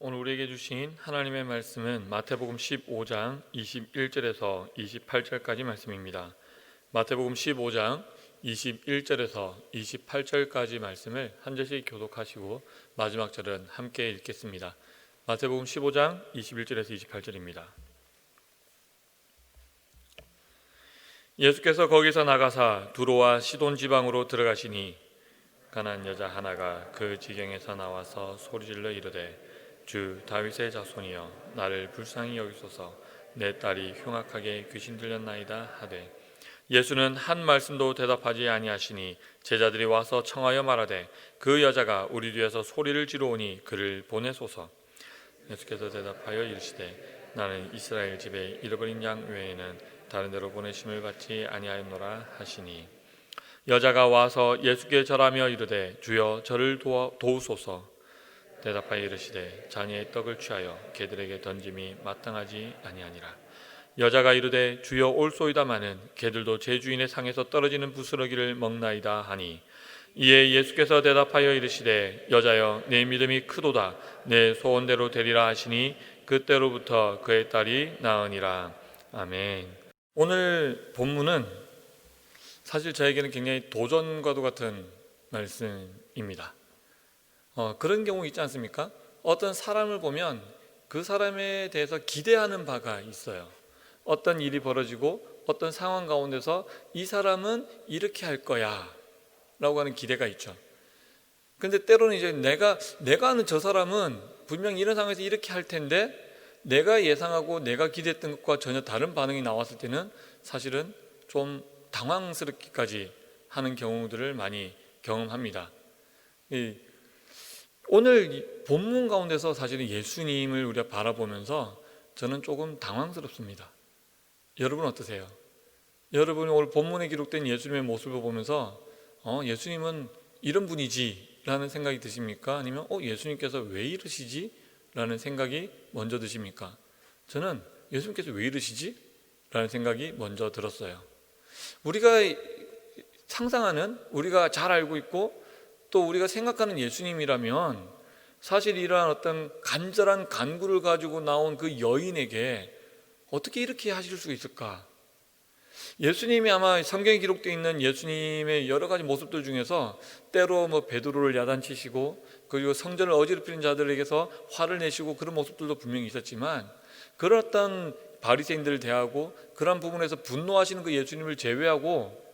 오늘 우리에게 주신 하나님의 말씀은 마태복음 15장 21절에서 28절까지 말씀입니다. 마태복음 15장 21절에서 28절까지 말씀을 한 절씩 교독하시고 마지막 절은 함께 읽겠습니다. 마태복음 15장 21절에서 28절입니다. 예수께서 거기서 나가사 두로와 시돈 지방으로 들어가시니 가난한 여자 하나가 그 지경에서 나와서 소리질러 이르되 주 다윗의 자손이여 나를 불쌍히 여기소서 내 딸이 흉악하게 귀신 들렸나이다 하되 예수는 한 말씀도 대답하지 아니하시니 제자들이 와서 청하여 말하되 그 여자가 우리 뒤에서 소리를 지르오니 그를 보내소서. 예수께서 대답하여 이르시되 나는 이스라엘 집에 잃어버린 양 외에는 다른 데로 보내심을 받지 아니하였노라 하시니 여자가 와서 예수께 절하며 이르되 주여 저를 도우소서. 대답하여 이르시되 자녀의 떡을 취하여 개들에게 던짐이 마땅하지 아니하니라. 여자가 이르되 주여 올소이다마는 개들도 제 주인의 상에서 떨어지는 부스러기를 먹나이다 하니 이에 예수께서 대답하여 이르시되 여자여 내 믿음이 크도다 내 소원대로 되리라 하시니 그때로부터 그의 딸이 나으니라. 아멘. 오늘 본문은 사실 저에게는 굉장히 도전과도 같은 말씀입니다. 그런 경우 있지 않습니까? 어떤 사람을 보면 그 사람에 대해서 기대하는 바가 있어요. 어떤 일이 벌어지고 어떤 상황 가운데서 이 사람은 이렇게 할 거야 라고 하는 기대가 있죠. 근데 때로는 이제 내가 아는 저 사람은 분명히 이런 상황에서 이렇게 할 텐데 내가 예상하고 내가 기대했던 것과 전혀 다른 반응이 나왔을 때는 사실은 좀 당황스럽기까지 하는 경우들을 많이 경험합니다. 오늘 본문 가운데서 사실은 예수님을 우리가 바라보면서 저는 조금 당황스럽습니다. 여러분 어떠세요? 여러분이 오늘 본문에 기록된 예수님의 모습을 보면서 예수님은 이런 분이지 라는 생각이 드십니까? 아니면 예수님께서 왜 이러시지? 라는 생각이 먼저 드십니까? 저는 예수님께서 왜 이러시지? 라는 생각이 먼저 들었어요. 우리가 상상하는, 우리가 잘 알고 있고 또 우리가 생각하는 예수님이라면 사실 이러한 어떤 간절한 간구를 가지고 나온 그 여인에게 어떻게 이렇게 하실 수 있을까? 예수님이 아마 성경에 기록되어 있는 예수님의 여러 가지 모습들 중에서 때로 베드로를 야단치시고 그리고 성전을 어지럽히는 자들에게서 화를 내시고 그런 모습들도 분명히 있었지만 그런 어떤 바리새인들을 대하고 그런 부분에서 분노하시는 그 예수님을 제외하고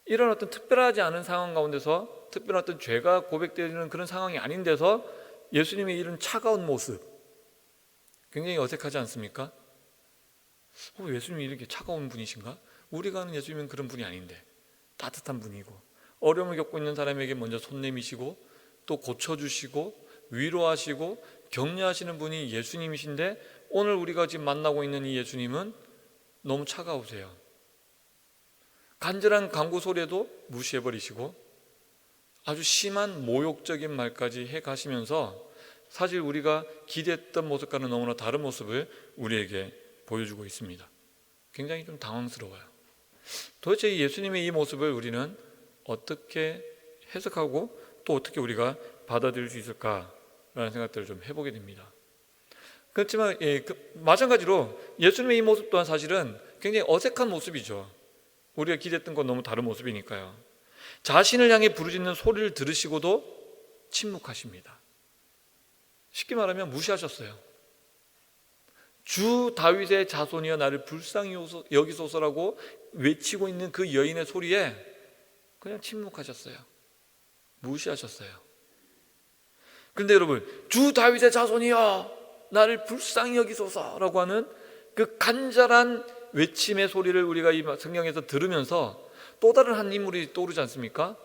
이런 어떤 특별하지 않은 상황 가운데서 특별한 어떤 죄가 고백되는 그런 상황이 아닌 데서 예수님의 이런 차가운 모습 굉장히 어색하지 않습니까? 예수님이 이렇게 차가운 분이신가? 우리가 아는 예수님은 그런 분이 아닌데 따뜻한 분이고 어려움을 겪고 있는 사람에게 먼저 손 내미시고 또 고쳐주시고 위로하시고 격려하시는 분이 예수님이신데 오늘 우리가 지금 만나고 있는 이 예수님은 너무 차가우세요. 간절한 간구 소리에도 무시해버리시고 아주 심한 모욕적인 말까지 해가시면서 사실 우리가 기대했던 모습과는 너무나 다른 모습을 우리에게 보여주고 있습니다. 굉장히 좀 당황스러워요. 도대체 예수님의 이 모습을 우리는 어떻게 해석하고 또 어떻게 우리가 받아들일 수 있을까라는 생각들을 좀 해보게 됩니다. 그렇지만 마찬가지로 예수님의 이 모습 또한 사실은 굉장히 어색한 모습이죠. 우리가 기대했던 건 너무 다른 모습이니까요. 자신을 향해 부르짖는 소리를 들으시고도 침묵하십니다. 쉽게 말하면 무시하셨어요. 주 다윗의 자손이여 나를 불쌍히 여기소서라고 외치고 있는 그 여인의 소리에 그냥 침묵하셨어요. 무시하셨어요. 그런데 여러분, 주 다윗의 자손이여 나를 불쌍히 여기소서라고 하는 그 간절한 외침의 소리를 우리가 이 성경에서 들으면서 또 다른 한 인물이 떠오르지 않습니까?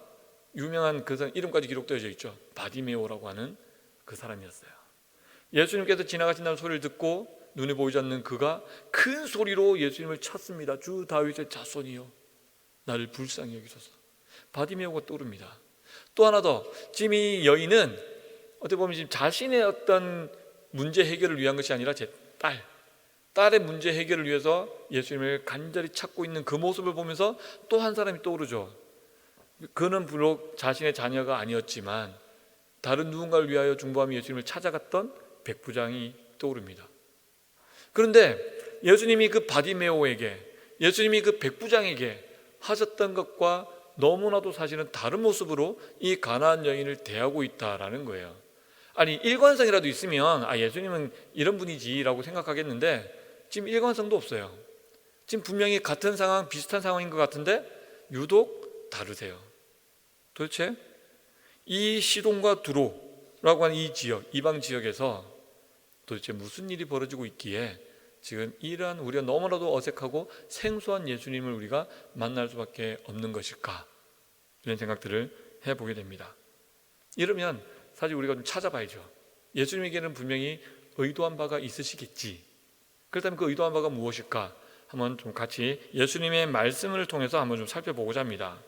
유명한 그 사람 이름까지 기록되어져 있죠. 바디메오라고 하는 그 사람이었어요. 예수님께서 지나가신다는 소리를 듣고 눈에 보이지 않는 그가 큰 소리로 예수님을 쳤습니다. 주 다윗의 자손이여 나를 불쌍히 여기소서. 바디메오가 떠오릅니다. 또 하나 더, 지금 이 여인은 어떻게 보면 지금 자신의 어떤 문제 해결을 위한 것이 아니라 제 딸의 문제 해결을 위해서 예수님을 간절히 찾고 있는 그 모습을 보면서 또 한 사람이 떠오르죠. 그는 비록 자신의 자녀가 아니었지만 다른 누군가를 위하여 중보하며 예수님을 찾아갔던 백부장이 떠오릅니다. 그런데 예수님이 그 바디메오에게, 예수님이 그 백부장에게 하셨던 것과 너무나도 사실은 다른 모습으로 이 가나안 여인을 대하고 있다라는 거예요. 아니, 일관성이라도 있으면 예수님은 이런 분이지라고 생각하겠는데 지금 일관성도 없어요. 지금 분명히 같은 상황, 비슷한 상황인 것 같은데 유독 다르세요. 도대체 이 시돈과 두로라고 하는 이 지역, 이방 지역에서 도대체 무슨 일이 벌어지고 있기에 지금 이러한 우리가 너무나도 어색하고 생소한 예수님을 우리가 만날 수밖에 없는 것일까? 이런 생각들을 해보게 됩니다. 이러면 사실 우리가 좀 찾아봐야죠. 예수님에게는 분명히 의도한 바가 있으시겠지. 그렇다면 그 의도한 바가 무엇일까? 한번 좀 같이 예수님의 말씀을 통해서 한번 좀 살펴보고자 합니다.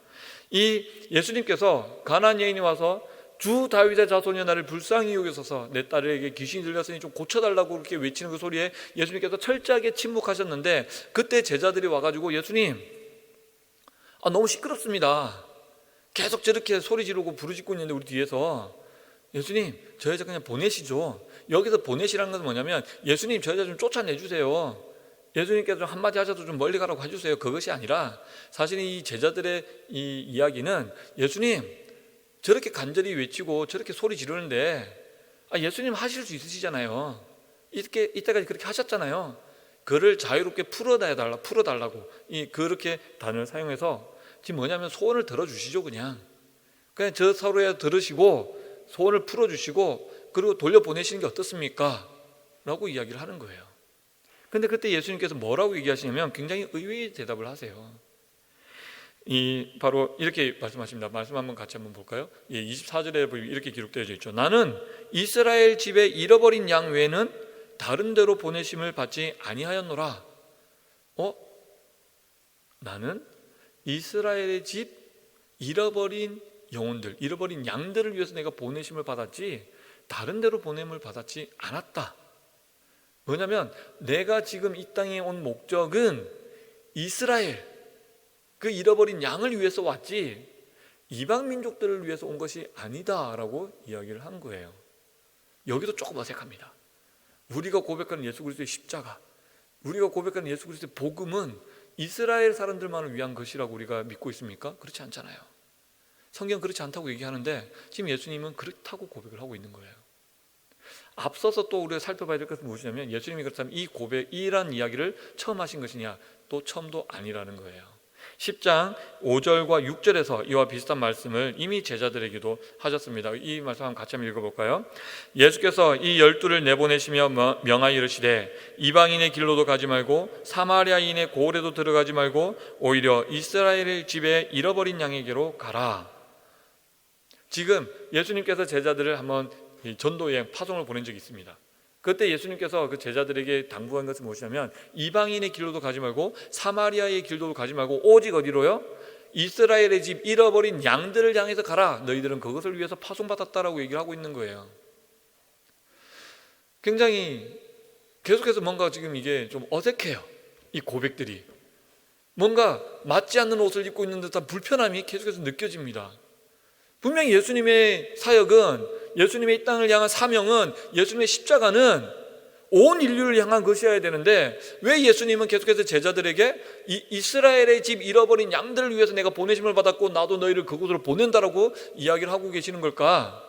이 예수님께서 가나안 여인이 와서 주 다윗의 자손이여 나를 불쌍히 여기소서, 내 딸에게 귀신이 들렸으니 좀 고쳐달라고 그렇게 외치는 그 소리에 예수님께서 철저하게 침묵하셨는데, 그때 제자들이 와가지고 예수님, 너무 시끄럽습니다. 계속 저렇게 소리 지르고 부르짖고 있는데 우리 뒤에서, 예수님 저 여자 그냥 보내시죠. 여기서 보내시라는 것은 뭐냐면 예수님 저 여자 좀 쫓아내주세요. 예수님께서 좀 한마디 하셔도 좀 멀리 가라고 해주세요. 그것이 아니라 사실 이 제자들의 이 이야기는 예수님 저렇게 간절히 외치고 저렇게 소리 지르는데 예수님 하실 수 있으시잖아요. 이때까지 그렇게 하셨잖아요. 그를 자유롭게 풀어달라고 그렇게 단어를 사용해서 지금 뭐냐면 소원을 들어주시죠. 그냥 저 서로에 들으시고 소원을 풀어주시고 그리고 돌려보내시는 게 어떻습니까? 라고 이야기를 하는 거예요. 근데 그때 예수님께서 뭐라고 얘기하시냐면 굉장히 의외의 대답을 하세요. 바로 이렇게 말씀하십니다. 말씀 한번 같이 한번 볼까요? 24절에 이렇게 기록되어 있죠. 나는 이스라엘 집에 잃어버린 양 외에는 다른 데로 보내심을 받지 아니하였노라. 나는 이스라엘의 집 잃어버린 영혼들, 잃어버린 양들을 위해서 내가 보내심을 받았지 다른 데로 보냄을 받았지 않았다. 뭐냐면 내가 지금 이 땅에 온 목적은 이스라엘, 그 잃어버린 양을 위해서 왔지 이방 민족들을 위해서 온 것이 아니다라고 이야기를 한 거예요. 여기도 조금 어색합니다. 우리가 고백하는 예수 그리스도의 십자가, 우리가 고백하는 예수 그리스도의 복음은 이스라엘 사람들만을 위한 것이라고 우리가 믿고 있습니까? 그렇지 않잖아요. 성경 그렇지 않다고 얘기하는데 지금 예수님은 그렇다고 고백을 하고 있는 거예요. 앞서서 또 우리가 살펴봐야 될 것은 무엇이냐면 예수님이 그렇다면 이 고백, 이란 이야기를 처음 하신 것이냐? 또 처음도 아니라는 거예요. 10장 5절과 6절에서 이와 비슷한 말씀을 이미 제자들에게도 하셨습니다. 이 말씀 한번 같이 한번 읽어볼까요? 예수께서 이 12를 내보내시며 명하여 이르시되 이방인의 길로도 가지 말고 사마리아인의 고을에도 들어가지 말고 오히려 이스라엘의 집에 잃어버린 양에게로 가라. 지금 예수님께서 제자들을 한번 전도여행 파송을 보낸 적이 있습니다. 그때 예수님께서 그 제자들에게 당부한 것은 무엇이냐면 이방인의 길로도 가지 말고 사마리아의 길로도 가지 말고 오직 어디로요? 이스라엘의 집 잃어버린 양들을 향해서 가라. 너희들은 그것을 위해서 파송받았다라고 얘기를 하고 있는 거예요. 굉장히 계속해서 뭔가 지금 이게 좀 어색해요. 이 고백들이 뭔가 맞지 않는 옷을 입고 있는 듯한 불편함이 계속해서 느껴집니다. 분명히 예수님의 사역은, 예수님의 이 땅을 향한 사명은, 예수님의 십자가는 온 인류를 향한 것이어야 되는데 왜 예수님은 계속해서 제자들에게 이스라엘의 집 잃어버린 양들을 위해서 내가 보내심을 받았고 나도 너희를 그곳으로 보낸다라고 이야기를 하고 계시는 걸까?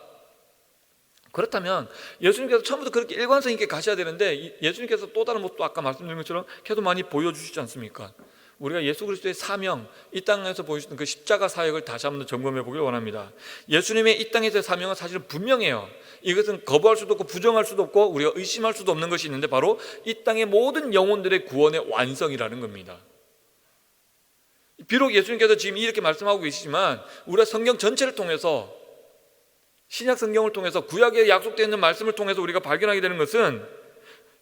그렇다면 예수님께서 처음부터 그렇게 일관성 있게 가셔야 되는데 예수님께서 또 다른 모습도 아까 말씀드린 것처럼 계속 많이 보여주시지 않습니까? 우리가 예수 그리스도의 사명, 이 땅에서 보여주신 그 십자가 사역을 다시 한번 점검해 보길 원합니다. 예수님의 이 땅에서의 사명은 사실은 분명해요. 이것은 거부할 수도 없고 부정할 수도 없고 우리가 의심할 수도 없는 것이 있는데 바로 이 땅의 모든 영혼들의 구원의 완성이라는 겁니다. 비록 예수님께서 지금 이렇게 말씀하고 계시지만 우리가 성경 전체를 통해서, 신약 성경을 통해서, 구약에 약속되어 있는 말씀을 통해서 우리가 발견하게 되는 것은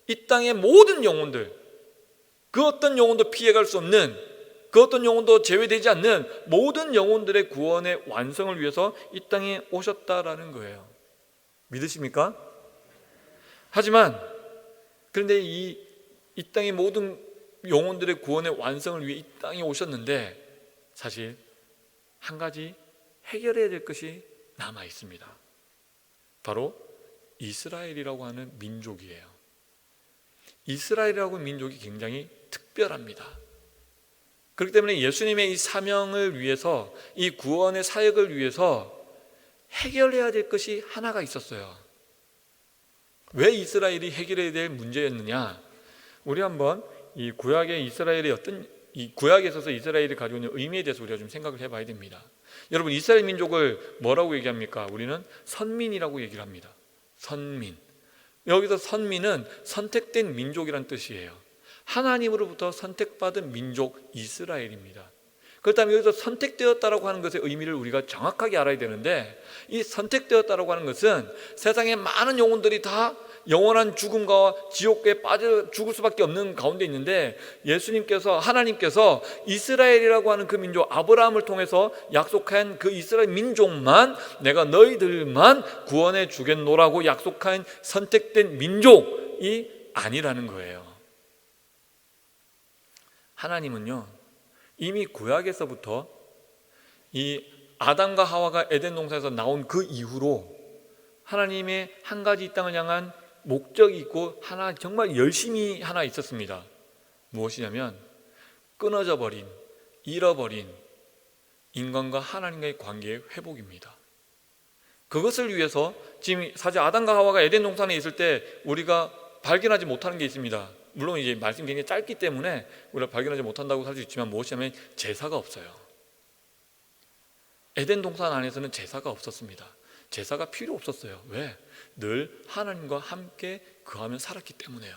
이 땅의 모든 영혼들, 그 어떤 영혼도 피해갈 수 없는, 그 어떤 영혼도 제외되지 않는 모든 영혼들의 구원의 완성을 위해서 이 땅에 오셨다라는 거예요. 믿으십니까? 하지만 그런데 이 땅의 모든 영혼들의 구원의 완성을 위해 이 땅에 오셨는데 사실 한 가지 해결해야 될 것이 남아 있습니다. 바로 이스라엘이라고 하는 민족이에요. 이스라엘이라고 하는 민족이 굉장히 특별합니다. 그렇기 때문에 예수님의 이 사명을 위해서, 이 구원의 사역을 위해서 해결해야 될 것이 하나가 있었어요. 왜 이스라엘이 해결해야 될 문제였느냐? 우리 한번 이 구약의 이스라엘의 이 구약에 있어서 이스라엘이 가지고 있는 의미에 대해서 우리가 좀 생각을 해봐야 됩니다. 여러분, 이스라엘 민족을 뭐라고 얘기합니까? 우리는 선민이라고 얘기를 합니다. 선민. 여기서 선민은 선택된 민족이란 뜻이에요. 하나님으로부터 선택받은 민족 이스라엘입니다. 그렇다면 여기서 선택되었다라고 하는 것의 의미를 우리가 정확하게 알아야 되는데, 이 선택되었다라고 하는 것은 세상의 많은 영혼들이 다 영원한 죽음과 지옥에 빠져 죽을 수밖에 없는 가운데 있는데, 예수님께서, 하나님께서 이스라엘이라고 하는 그 민족, 아브라함을 통해서 약속한 그 이스라엘 민족만, 내가 너희들만 구원해 주겠노라고 약속한 선택된 민족이 아니라는 거예요. 하나님은요, 이미 구약에서부터 이 아담과 하와가 에덴 동산에서 나온 그 이후로 하나님의 한 가지 이 땅을 향한 목적이 있고, 하나 정말 열심히 하나 있었습니다. 무엇이냐면 끊어져 버린, 잃어버린 인간과 하나님과의 관계의 회복입니다. 그것을 위해서 지금 사실 아담과 하와가 에덴 동산에 있을 때 우리가 발견하지 못하는 게 있습니다. 물론 이제 말씀이 굉장히 짧기 때문에 우리가 발견하지 못한다고 할 수 있지만, 무엇이냐면 제사가 없어요. 에덴 동산 안에서는 제사가 없었습니다. 제사가 필요 없었어요. 왜? 늘 하나님과 함께 거하며 살았기 때문에요.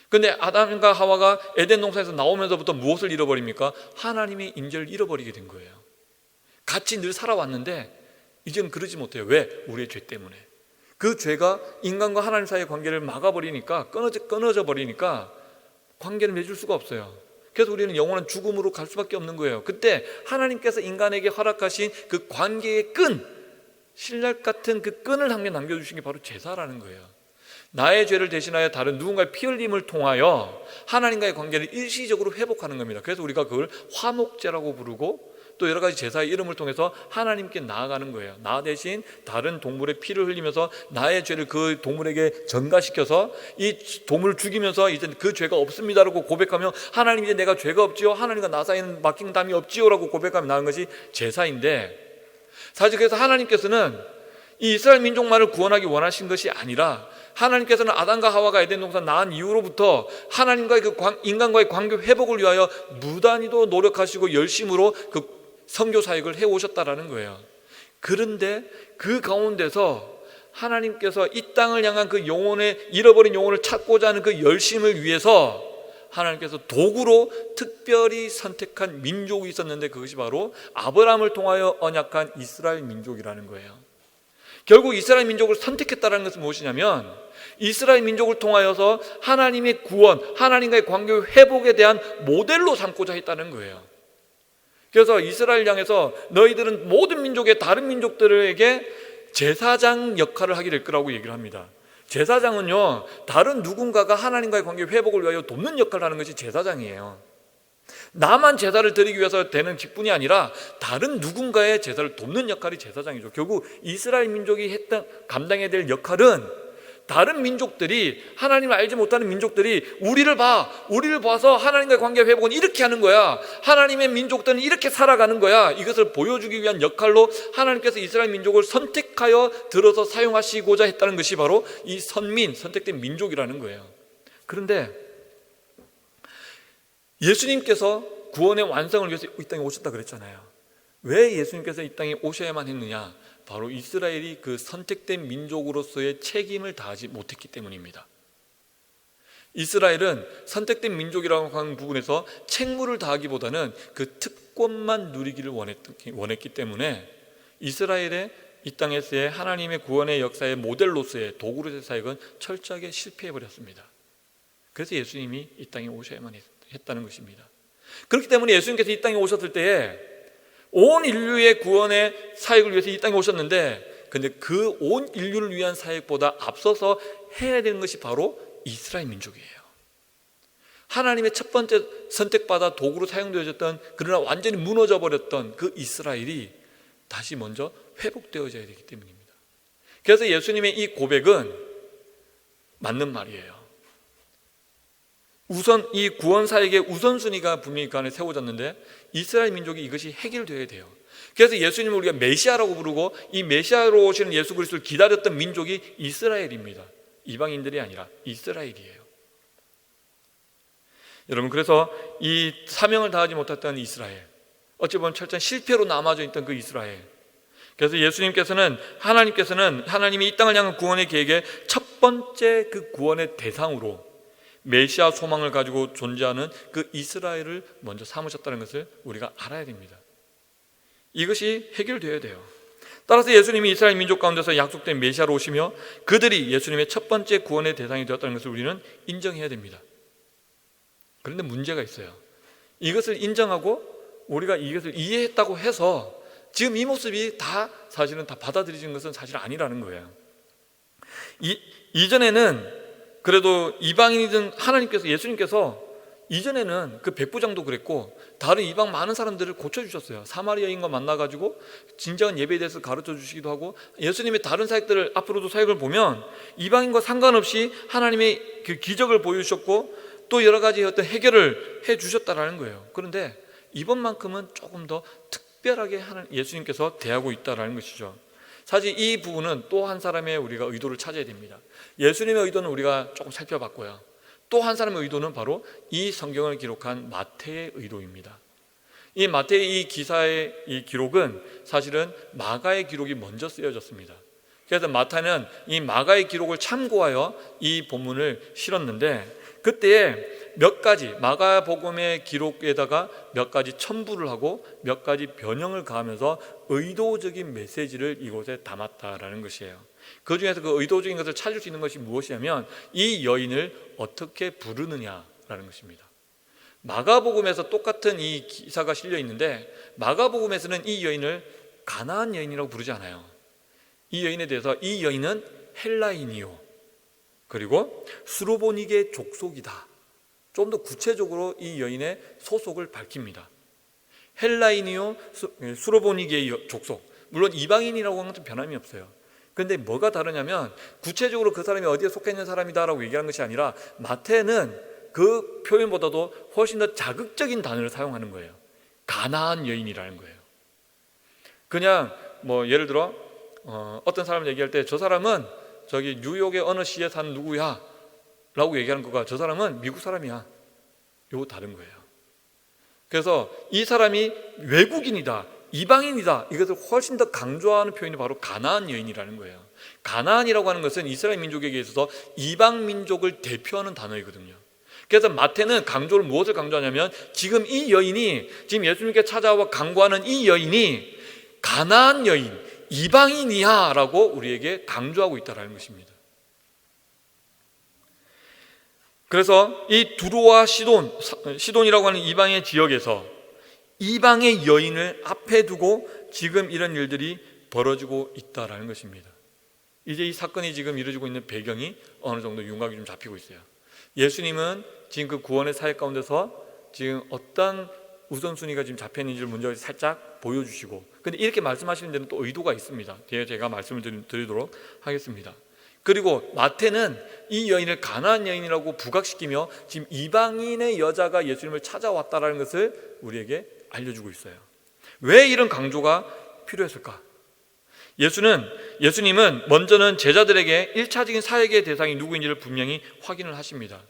그런데 아담과 하와가 에덴 동산에서 나오면서부터 무엇을 잃어버립니까? 하나님의 인재를 잃어버리게 된 거예요. 같이 늘 살아왔는데 이제는 그러지 못해요. 왜? 우리의 죄 때문에. 그 죄가 인간과 하나님 사이의 관계를 막아버리니까, 끊어져 버리니까 관계를 맺을 수가 없어요. 그래서 우리는 영원한 죽음으로 갈 수밖에 없는 거예요. 그때 하나님께서 인간에게 허락하신 그 관계의 끈, 신랄 같은 그 끈을 한 개 남겨주신 게 바로 제사라는 거예요. 나의 죄를 대신하여 다른 누군가의 피 흘림을 통하여 하나님과의 관계를 일시적으로 회복하는 겁니다. 그래서 우리가 그걸 화목제라고 부르고, 또 여러 가지 제사의 이름을 통해서 하나님께 나아가는 거예요. 나 대신 다른 동물의 피를 흘리면서 나의 죄를 그 동물에게 전가시켜서 이 동물을 죽이면서 이제 그 죄가 없습니다라고 고백하며, 하나님 이제 내가 죄가 없지요, 하나님과 나 사이에는 맡긴 담이 없지요라고 고백하며 나가는 것이 제사인데, 사실 그래서 하나님께서는 이 이스라엘 민족만을 구원하기 원하신 것이 아니라, 하나님께서는 아담과 하와가 에덴 동산 나은 이후로부터 하나님과의 인간과의 관계 회복을 위하여 무단히도 노력하시고 열심으로 그 선교 사역을 해오셨다라는 거예요. 그런데 그 가운데서 하나님께서 이 땅을 향한 그 잃어버린 영혼을 찾고자 하는 그 열심을 위해서 하나님께서 도구로 특별히 선택한 민족이 있었는데, 그것이 바로 아브라함을 통하여 언약한 이스라엘 민족이라는 거예요. 결국 이스라엘 민족을 선택했다는 것은 무엇이냐면, 이스라엘 민족을 통하여서 하나님의 구원, 하나님과의 관계 회복에 대한 모델로 삼고자 했다는 거예요. 그래서 이스라엘 향해서 너희들은 모든 민족의 다른 민족들에게 제사장 역할을 하게 될 거라고 얘기를 합니다. 제사장은요, 다른 누군가가 하나님과의 관계 회복을 위하여 돕는 역할을 하는 것이 제사장이에요. 나만 제사를 드리기 위해서 되는 직분이 아니라 다른 누군가의 제사를 돕는 역할이 제사장이죠. 결국 이스라엘 민족이 감당해야 될 역할은, 다른 민족들이, 하나님을 알지 못하는 민족들이 우리를 봐서 하나님과의 관계 회복은 이렇게 하는 거야, 하나님의 민족들은 이렇게 살아가는 거야, 이것을 보여주기 위한 역할로 하나님께서 이스라엘 민족을 선택하여 들어서 사용하시고자 했다는 것이 바로 이 선택된 민족이라는 거예요. 그런데 예수님께서 구원의 완성을 위해서 이 땅에 오셨다 그랬잖아요. 왜 예수님께서 이 땅에 오셔야만 했느냐? 바로 이스라엘이 그 선택된 민족으로서의 책임을 다하지 못했기 때문입니다. 이스라엘은 선택된 민족이라고 하는 부분에서 책무를 다하기보다는 그 특권만 누리기를 원했기 때문에 이스라엘의 이 땅에서의 하나님의 구원의 역사의 모델로서의 도구로서의 사역은 철저하게 실패해버렸습니다. 그래서 예수님이 이 땅에 오셔야만 했다는 것입니다. 그렇기 때문에 예수님께서 이 땅에 오셨을 때에 온 인류의 구원의 사역을 위해서 이 땅에 오셨는데, 근데 그 온 인류를 위한 사역보다 앞서서 해야 되는 것이 바로 이스라엘 민족이에요. 하나님의 첫 번째 선택받아 도구로 사용되어졌던, 그러나 완전히 무너져 버렸던 그 이스라엘이 다시 먼저 회복되어져야 되기 때문입니다. 그래서 예수님의 이 고백은 맞는 말이에요. 우선 이 구원 사역의 우선순위가 분명히 그 안에 세워졌는데 이스라엘 민족이 이것이 해결되어야 돼요. 그래서 예수님을 우리가 메시아라고 부르고 이 메시아로 오시는 예수 그리스도를 기다렸던 민족이 이스라엘입니다. 이방인들이 아니라 이스라엘이에요. 여러분, 그래서 이 사명을 다하지 못했던 이스라엘, 어찌 보면 철저한 실패로 남아져 있던 그 이스라엘, 그래서 예수님께서는 하나님이 이 땅을 향한 구원의 계획의 첫 번째 그 구원의 대상으로 메시아 소망을 가지고 존재하는 그 이스라엘을 먼저 삼으셨다는 것을 우리가 알아야 됩니다. 이것이 해결되어야 돼요. 따라서 예수님이 이스라엘 민족 가운데서 약속된 메시아로 오시며 그들이 예수님의 첫 번째 구원의 대상이 되었다는 것을 우리는 인정해야 됩니다. 그런데 문제가 있어요. 이것을 인정하고 우리가 이것을 이해했다고 해서 지금 이 모습이 다 사실은 다 받아들여진 것은 사실 아니라는 거예요. 이전에는 그래도 이방인이든 예수님께서 이전에는 그 백부장도 그랬고 다른 이방 많은 사람들을 고쳐주셨어요. 사마리아 여인과 만나가지고 진정한 예배에 대해서 가르쳐 주시기도 하고, 예수님의 다른 사역들을 앞으로도 사역을 보면 이방인과 상관없이 하나님의 그 기적을 보여주셨고 또 여러 가지 어떤 해결을 해 주셨다라는 거예요. 그런데 이번만큼은 조금 더 특별하게 예수님께서 대하고 있다라는 것이죠. 사실 이 부분은 또 한 사람의 우리가 의도를 찾아야 됩니다. 예수님의 의도는 우리가 조금 살펴봤고요. 또 한 사람의 의도는 바로 이 성경을 기록한 마태의 의도입니다. 이 마태의 이 기사의 이 기록은 사실은 마가의 기록이 먼저 쓰여졌습니다. 그래서 마태는 이 마가의 기록을 참고하여 이 본문을 실었는데, 그때에 몇 가지 마가복음의 기록에다가 몇 가지 첨부를 하고 몇 가지 변형을 가하면서 의도적인 메시지를 이곳에 담았다라는 것이에요. 그 중에서 그 의도적인 것을 찾을 수 있는 것이 무엇이냐면 이 여인을 어떻게 부르느냐라는 것입니다. 마가복음에서 똑같은 이 기사가 실려 있는데 마가복음에서는 이 여인을 가나안 여인이라고 부르지 않아요. 이 여인에 대해서 이 여인은 헬라인이요, 그리고 수로보니게 족속이다. 좀 더 구체적으로 이 여인의 소속을 밝힙니다. 헬라인이요, 수로보니게 족속. 물론 이방인이라고 하는 것은 변함이 없어요. 그런데 뭐가 다르냐면 구체적으로 그 사람이 어디에 속해 있는 사람이다라고 얘기하는 것이 아니라 마태는 그 표현보다도 훨씬 더 자극적인 단어를 사용하는 거예요. 가나안 여인이라는 거예요. 그냥 뭐 예를 들어 어떤 사람을 얘기할 때 저 사람은 저기 뉴욕의 어느 시에 사는 누구야 라고 얘기하는 거가 저 사람은 미국 사람이야, 이거 다른 거예요. 그래서 이 사람이 외국인이다, 이방인이다, 이것을 훨씬 더 강조하는 표현이 바로 가나안 여인이라는 거예요. 가나안이라고 하는 것은 이스라엘 민족에게 있어서 이방 민족을 대표하는 단어이거든요. 그래서 마태는 강조를 무엇을 강조하냐면 지금 이 여인이, 지금 예수님께 찾아와 강구하는 이 여인이 가나안 여인, 이방인이야 라고 우리에게 강조하고 있다는 것입니다. 그래서 이 두로와 시돈이라고 하는 이방의 지역에서 이방의 여인을 앞에 두고 지금 이런 일들이 벌어지고 있다는 것입니다. 이제 이 사건이 지금 이루어지고 있는 배경이 어느 정도 윤곽이 좀 잡히고 있어요. 예수님은 지금 그 구원의 사역 가운데서 지금 어떤 우선순위가 지금 잡혀있는지를 먼저 살짝 보여주시고, 근데 이렇게 말씀하시는 데는 또 의도가 있습니다. 뒤에 제가 말씀을 드리도록 하겠습니다. 그리고 마태는 이 여인을 가나안 여인이라고 부각시키며 지금 이방인의 여자가 예수님을 찾아왔다는 것을 우리에게 알려주고 있어요. 왜 이런 강조가 필요했을까? 예수님은 먼저는 제자들에게 1차적인 사역의 대상이 누구인지를 분명히 확인을 하십니다.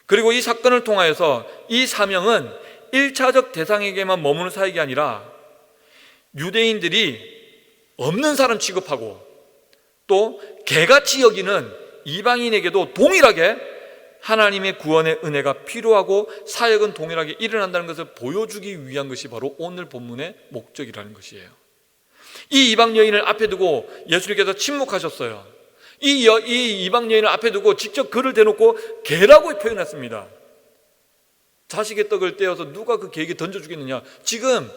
그리고 이 사건을 통하여서 이 사명은 1차적 대상에게만 머무는 사역이 아니라 유대인들이 없는 사람 취급하고 또 개같이 여기는 이방인에게도 동일하게 하나님의 구원의 은혜가 필요하고 사역은 동일하게 일어난다는 것을 보여주기 위한 것이 바로 오늘 본문의 목적이라는 것이에요. 이 이방 여인을 앞에 두고 예수님께서 침묵하셨어요. 이 이방 여인을 앞에 두고 직접 그를 대놓고 개라고 표현했습니다. 자식의 떡을 떼어서 누가 그 개에게 던져주겠느냐. 지금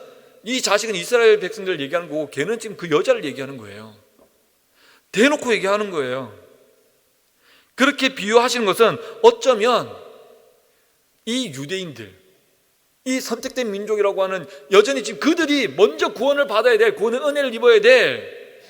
이 자식은 이스라엘 백성들을 얘기하는 거고 개는 지금 그 여자를 얘기하는 거예요. 대놓고 얘기하는 거예요. 그렇게 비유하시는 것은 어쩌면 이 유대인들, 이 선택된 민족이라고 하는 여전히 지금 그들이 먼저 구원을 받아야 될, 구원의 은혜를 입어야 될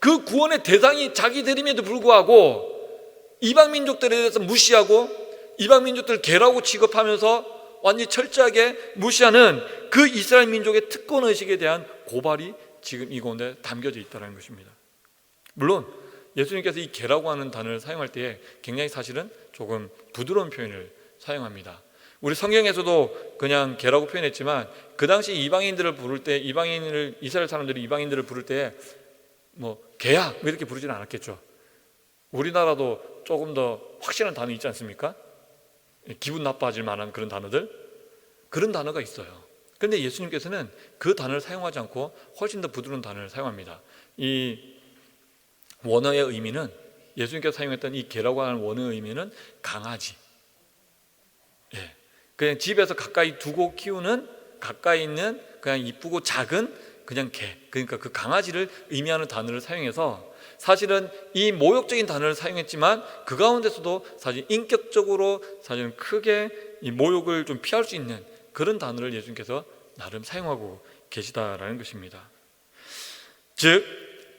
그 구원의 대상이 자기들임에도 불구하고 이방 민족들에 대해서 무시하고 이방 민족들을 개라고 취급하면서 완전히 철저하게 무시하는 그 이스라엘 민족의 특권의식에 대한 고발이 지금 이 가운데 담겨져 있다는 것입니다. 물론 예수님께서 이 개라고 하는 단어를 사용할 때에 굉장히 사실은 조금 부드러운 표현을 사용합니다. 우리 성경에서도 그냥 개라고 표현했지만 그 당시 이방인들을 부를 때 이스라엘 사람들이 이방인들을 부를 때 뭐 개야 이렇게 부르지는 않았겠죠. 우리나라도 조금 더 확실한 단어 있지 않습니까? 기분 나빠질 만한 그런 단어들, 그런 단어가 있어요. 그런데 예수님께서는 그 단어를 사용하지 않고 훨씬 더 부드러운 단어를 사용합니다. 이 원어의 의미는, 예수님께서 사용했던 이 개라고 하는 원어의 의미는 강아지, 그냥 집에서 가까이 두고 키우는, 가까이 있는 그냥 이쁘고 작은 그냥 개, 그러니까 그 강아지를 의미하는 단어를 사용해서 사실은 이 모욕적인 단어를 사용했지만 그 가운데서도 사실 인격적으로 사실은 크게 이 모욕을 좀 피할 수 있는 그런 단어를 예수님께서 나름 사용하고 계시다라는 것입니다. 즉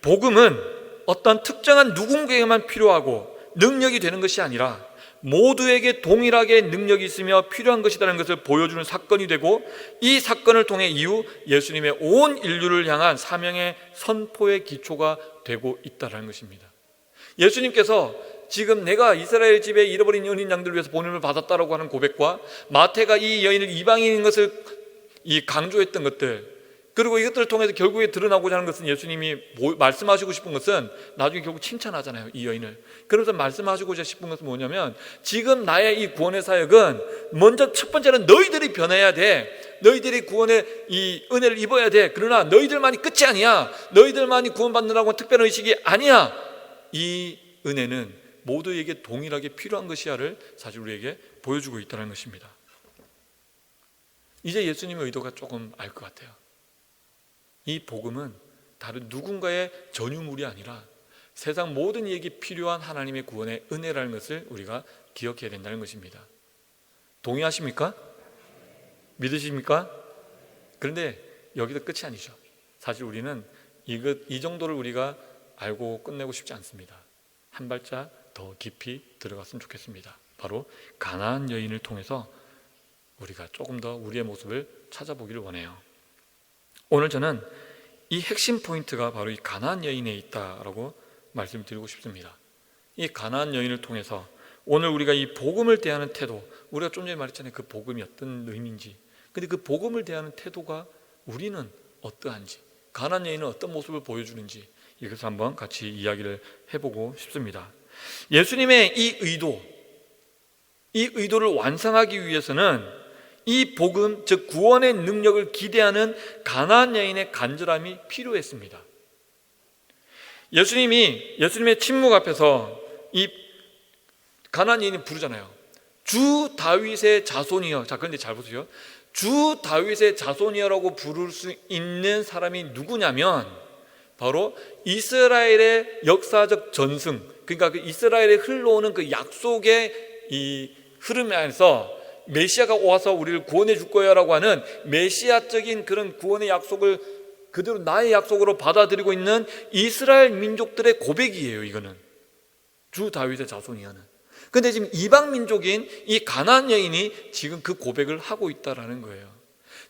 복음은 어떤 특정한 누군가에게만 필요하고 능력이 되는 것이 아니라 모두에게 동일하게 능력이 있으며 필요한 것이라는 것을 보여주는 사건이 되고, 이 사건을 통해 이후 예수님의 온 인류를 향한 사명의 선포의 기초가 되고 있다는 것입니다. 예수님께서 지금 내가 이스라엘 집에 잃어버린 어린 양들을 위해서 보냄을 받았다라고 하는 고백과 마태가 이 여인을 이방인인 것을 강조했던 것들, 그리고 이것들을 통해서 결국에 드러나고자 하는 것은, 예수님이 말씀하시고 싶은 것은 나중에 결국 칭찬하잖아요, 이 여인을. 그래서 말씀하시고자 싶은 것은 뭐냐면, 지금 나의 이 구원의 사역은 먼저 첫 번째는 너희들이 변해야 돼. 너희들이 구원의 이 은혜를 입어야 돼. 그러나 너희들만이 끝이 아니야. 너희들만이 구원받느라고 특별한 의식이 아니야. 이 은혜는 모두에게 동일하게 필요한 것이야를 사실 우리에게 보여주고 있다는 것입니다. 이제 예수님의 의도가 조금 알 것 같아요. 이 복음은 다른 누군가의 전유물이 아니라 세상 모든 이에게 필요한 하나님의 구원의 은혜라는 것을 우리가 기억해야 된다는 것입니다. 동의하십니까? 믿으십니까? 그런데 여기서 끝이 아니죠. 사실 우리는 이 정도를 우리가 알고 끝내고 싶지 않습니다. 한 발짝 더 깊이 들어갔으면 좋겠습니다. 바로 가나안 여인을 통해서 우리가 조금 더 우리의 모습을 찾아보기를 원해요. 오늘 저는 이 핵심 포인트가 바로 이 가나안 여인에 있다라고 말씀드리고 싶습니다. 이 가나안 여인을 통해서 오늘 우리가 이 복음을 대하는 태도, 우리가 좀 전에 말했잖아요, 그 복음이 어떤 의미인지. 근데 그 복음을 대하는 태도가 우리는 어떠한지, 가나안 여인은 어떤 모습을 보여주는지, 이것을 한번 같이 이야기를 해보고 싶습니다. 예수님의 이 의도를 완성하기 위해서는 이 복음, 즉 구원의 능력을 기대하는 가나안 여인의 간절함이 필요했습니다. 예수님의 침묵 앞에서 이 가나안 여인이 부르잖아요. 주 다윗의 자손이여. 자, 그런데 잘 보세요. 주 다윗의 자손이여라고 부를 수 있는 사람이 누구냐면 바로 이스라엘의 역사적 전승, 그러니까 그 이스라엘에 흘러오는 그 약속의 이 흐름 안에서 메시아가 와서 우리를 구원해 줄 거야 라고 하는 메시아적인 그런 구원의 약속을 그대로 나의 약속으로 받아들이고 있는 이스라엘 민족들의 고백이에요. 이거는 주 다윗의 자손이야는. 그런데 지금 이방 민족인 이 가나안 여인이 지금 그 고백을 하고 있다라는 거예요.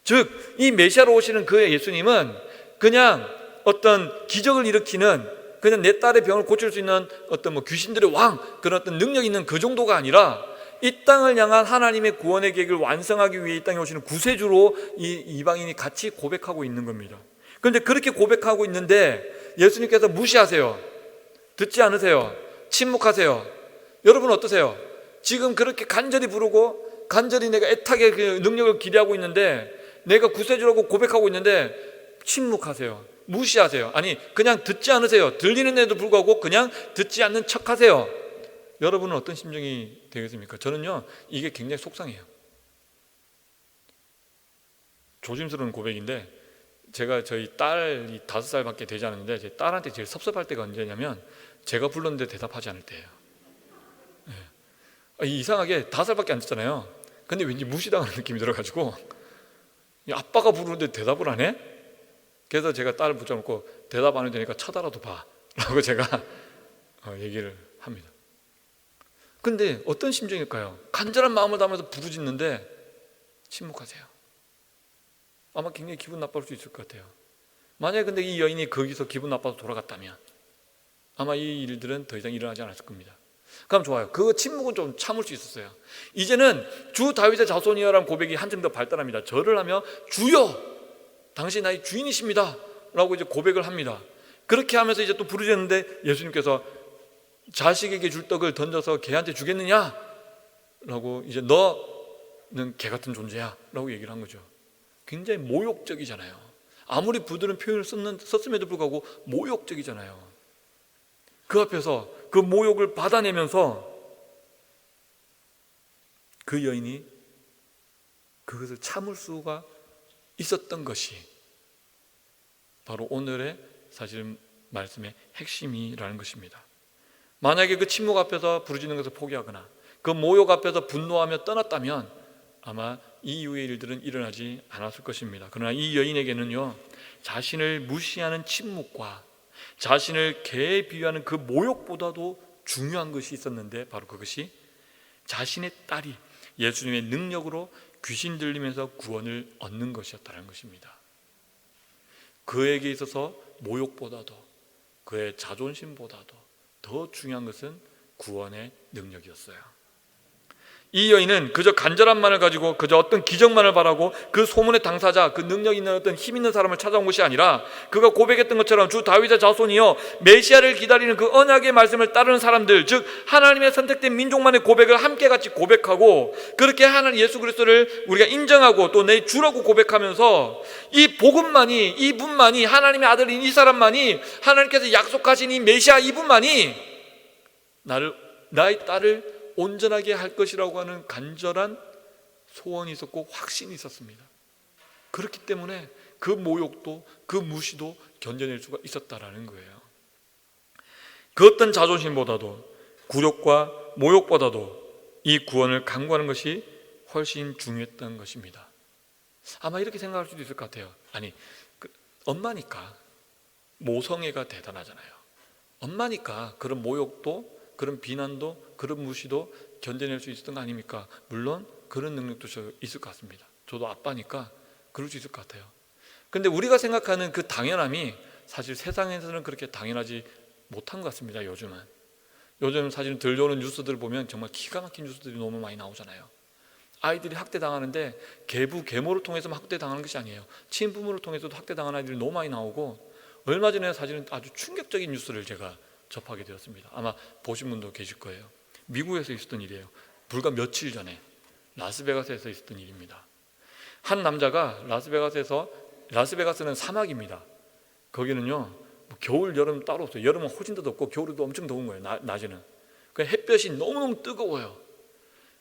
즉 이 메시아로 오시는 그 예수님은 그냥 어떤 기적을 일으키는, 그냥 내 딸의 병을 고칠 수 있는 어떤 뭐 귀신들의 왕, 그런 어떤 능력 있는 그 정도가 아니라 이 땅을 향한 하나님의 구원의 계획을 완성하기 위해 이 땅에 오시는 구세주로 이 이방인이 같이 고백하고 있는 겁니다. 그런데 그렇게 고백하고 있는데 예수님께서 무시하세요. 듣지 않으세요. 침묵하세요. 여러분 어떠세요? 지금 그렇게 간절히 부르고 간절히 내가 애타게 그 능력을 기대하고 있는데, 내가 구세주라고 고백하고 있는데 침묵하세요. 무시하세요. 아니 그냥 듣지 않으세요. 들리는 애도 불구하고 그냥 듣지 않는 척하세요. 여러분은 어떤 심정이 되겠습니까? 저는요, 이게 굉장히 속상해요. 조심스러운 고백인데, 제가 저희 딸이 5살밖에 되지 않았는데 제 딸한테 제일 섭섭할 때가 언제냐면 제가 불렀는데 대답하지 않을 때예요. 이상하게 5살밖에 안 됐잖아요. 근데 왠지 무시당하는 느낌이 들어가지고 아빠가 부르는데 대답을 안 해? 그래서 제가 딸을 붙여놓고 대답 안 해도 되니까 쳐다라도 봐. 라고 제가 얘기를 합니다. 근데 어떤 심정일까요? 간절한 마음을 담아서 부르짖는데 침묵하세요. 아마 굉장히 기분 나빠할 수 있을 것 같아요. 만약에 근데 이 여인이 거기서 기분 나빠서 돌아갔다면 아마 이 일들은 더 이상 일어나지 않았을 겁니다. 그럼 좋아요. 그 침묵은 좀 참을 수 있었어요. 이제는 주 다윗의 자손이여라는 고백이 한층 더 발달합니다. 절을 하며 주여 당신 나의 주인이십니다 라고 이제 고백을 합니다. 그렇게 하면서 이제 또 부르짖는데 예수님께서 자식에게 줄 떡을 던져서 개한테 주겠느냐 라고, 이제 너는 개 같은 존재야 라고 얘기를 한 거죠. 굉장히 모욕적이잖아요. 아무리 부드러운 표현을 썼음에도 불구하고 모욕적이잖아요. 그 앞에서 그 모욕을 받아내면서 그 여인이 그것을 참을 수가 있었던 것이 바로 오늘의 사실 말씀의 핵심이라는 것입니다. 만약에 그 침묵 앞에서 부르짖는 것을 포기하거나 그 모욕 앞에서 분노하며 떠났다면 아마 이 이후의 일들은 일어나지 않았을 것입니다. 그러나 이 여인에게는요, 자신을 무시하는 침묵과 자신을 개에 비유하는 그 모욕보다도 중요한 것이 있었는데, 바로 그것이 자신의 딸이 예수님의 능력으로 귀신 들리면서 구원을 얻는 것이었다는 것입니다. 그에게 있어서 모욕보다도, 그의 자존심보다도 더 중요한 것은 구원의 능력이었어요. 이 여인은 그저 간절함만을 가지고 그저 어떤 기적만을 바라고 그 소문의 당사자, 그 능력 있는 어떤 힘 있는 사람을 찾아온 것이 아니라, 그가 고백했던 것처럼 주 다윗의 자손이여 메시아를 기다리는 그 언약의 말씀을 따르는 사람들, 즉 하나님의 선택된 민족만의 고백을 함께 같이 고백하고, 그렇게 하나님 예수 그리스도를 우리가 인정하고 또 내 주라고 고백하면서 이 복음만이, 이분만이, 하나님의 아들인 이 사람만이, 하나님께서 약속하신 이 메시아 이분만이 나의 딸을 온전하게 할 것이라고 하는 간절한 소원이 있었고 확신이 있었습니다. 그렇기 때문에 그 모욕도 그 무시도 견뎌낼 수가 있었다라는 거예요. 그 어떤 자존심보다도, 굴욕과 모욕보다도 이 구원을 강구하는 것이 훨씬 중요했던 것입니다. 아마 이렇게 생각할 수도 있을 것 같아요. 아니, 엄마니까 모성애가 대단하잖아요. 엄마니까 그런 모욕도, 그런 비난도, 그런 무시도 견뎌낼 수 있었던 거 아닙니까? 물론 그런 능력도 있을 것 같습니다. 저도 아빠니까 그럴 수 있을 것 같아요. 근데 우리가 생각하는 그 당연함이 사실 세상에서는 그렇게 당연하지 못한 것 같습니다. 요즘 사실 들려오는 뉴스들을 보면 정말 기가 막힌 뉴스들이 너무 많이 나오잖아요. 아이들이 학대당하는데 계모를 통해서만 학대당하는 것이 아니에요. 친부모를 통해서도 학대당하는 아이들이 너무 많이 나오고, 얼마 전에 사실은 아주 충격적인 뉴스를 제가 접하게 되었습니다. 아마 보신 분도 계실 거예요. 미국에서 있었던 일이에요. 불과 며칠 전에 라스베가스에서 있었던 일입니다. 한 남자가 라스베가스는 사막입니다. 거기는요, 겨울 여름 따로 없어요. 여름은 호진도 없고 겨울에도 엄청 더운 거예요. 낮에는. 그 햇볕이 너무너무 뜨거워요.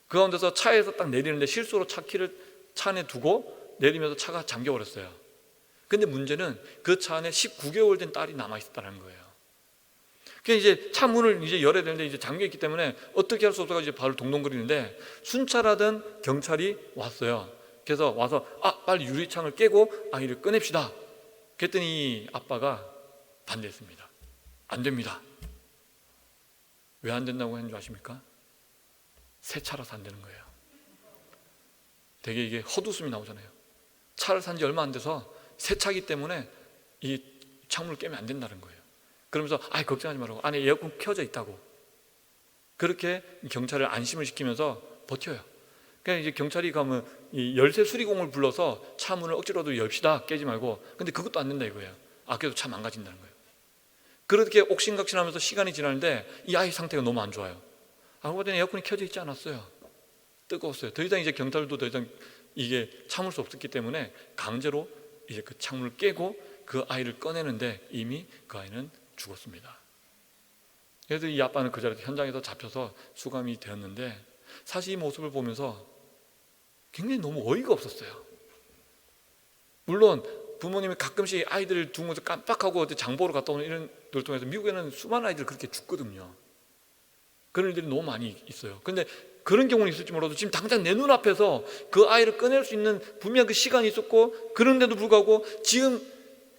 그 가운데서 차에서 딱 내리는데 실수로 차 키를 차 안에 두고 내리면서 차가 잠겨버렸어요. 근데 문제는 그 차 안에 19개월 된 딸이 남아있었다는 거예요. 그래서 이제 차 문을 이제 열어야 되는데 이제 잠겨있기 때문에 어떻게 할 수 없어서 이제 발을 동동거리는데, 순찰하던 경찰이 왔어요. 그래서 와서 빨리 유리창을 깨고 아이를 꺼냅시다. 그랬더니 아빠가 반대했습니다. 안 됩니다. 왜 안 된다고 했는 줄 아십니까? 새 차라서 안 되는 거예요. 되게 이게 헛웃음이 나오잖아요. 차를 산 지 얼마 안 돼서 새 차기 때문에 이 창문을 깨면 안 된다는 거예요. 그러면서 걱정하지 말라고, 안에 에어컨 켜져 있다고, 그렇게 경찰을 안심을 시키면서 버텨요. 그러니까 이제 경찰이 가면 이 열쇠 수리공을 불러서 차 문을 억지로라도 엽시다, 깨지 말고. 근데 그것도 안 된다 이거예요. 그래도 차 망가진다는 거예요. 그렇게 옥신각신하면서 시간이 지나는데 이 아이 상태가 너무 안 좋아요. 알고 보니 에어컨이 켜져 있지 않았어요. 뜨거웠어요. 더 이상 이제 경찰도 더 이상 이게 참을 수 없었기 때문에 강제로 이제 그 창문을 깨고 그 아이를 꺼내는데 이미 그 아이는 죽었습니다. 그래서 이 아빠는 그 자리에서 현장에서 잡혀서 수감이 되었는데, 사실 이 모습을 보면서 굉장히 너무 어이가 없었어요. 물론 부모님이 가끔씩 아이들을 두면서 깜빡하고 어디 장보러 갔다 오는 이런 걸 통해서 미국에는 수많은 아이들이 그렇게 죽거든요. 그런 일들이 너무 많이 있어요. 근데 그런 경우는 있을지 몰라도 지금 당장 내 눈앞에서 그 아이를 꺼낼 수 있는 분명 그 시간이 있었고, 그런데도 불구하고 지금